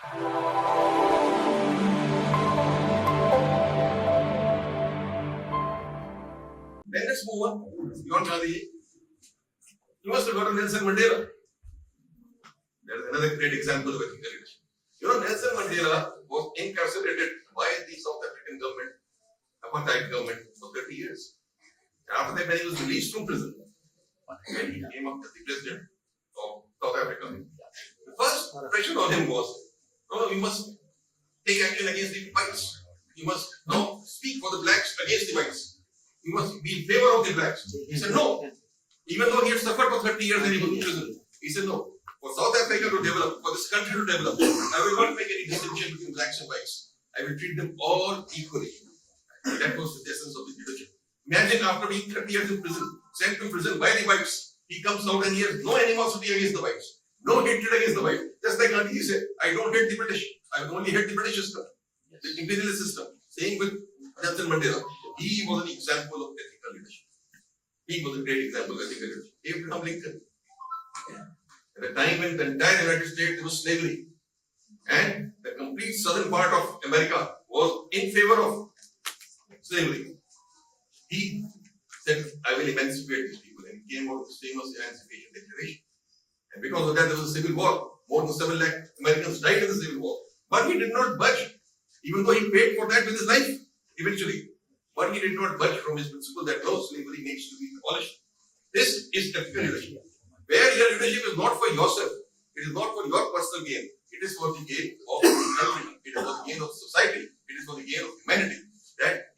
Then let's move on. Beyond Gandhi, you must have got Nelson Mandela. That is another great example of ethical leadership. Nelson Mandela was incarcerated by the South African government, apartheid government, for 30 years. And after that, when he was released from prison, when he came up as the president of South Africa, the first pressure on him was, no, you must take action against the whites. You must now speak for the blacks against the whites. You must be in favor of the blacks. He said no. Even though he had suffered for 30 years and he was in prison, he said no. For South Africa to develop, for this country to develop, I will not make any distinction between blacks and whites. I will treat them all equally. That was the essence of his leadership. Imagine after being 30 years in prison, sent to prison by the whites, he comes out and he has no animosity against the whites, no hatred against the whites. Just like Gandhi said, I don't hate the British, I only hate the British system, the imperialist system. Same with Nelson Mandela. He was an example of ethical leadership. He was a great example of ethical leadership. Abraham Lincoln. At the time when the entire United States there was slavery, and the complete southern part of America was in favor of slavery, he said, I will emancipate these people, and he came out with the famous Emancipation Declaration. And because of that, there was a civil war. More than 7 lakh Americans died in the civil war. But he did not budge, even though he paid for that with his life eventually. But he did not budge from his principle that no, slavery needs to be abolished. This is ethical leadership. Where your leadership is not for yourself, it is not for your personal gain, it is for the gain of the country, it is for the gain of society, it is for the gain of humanity. That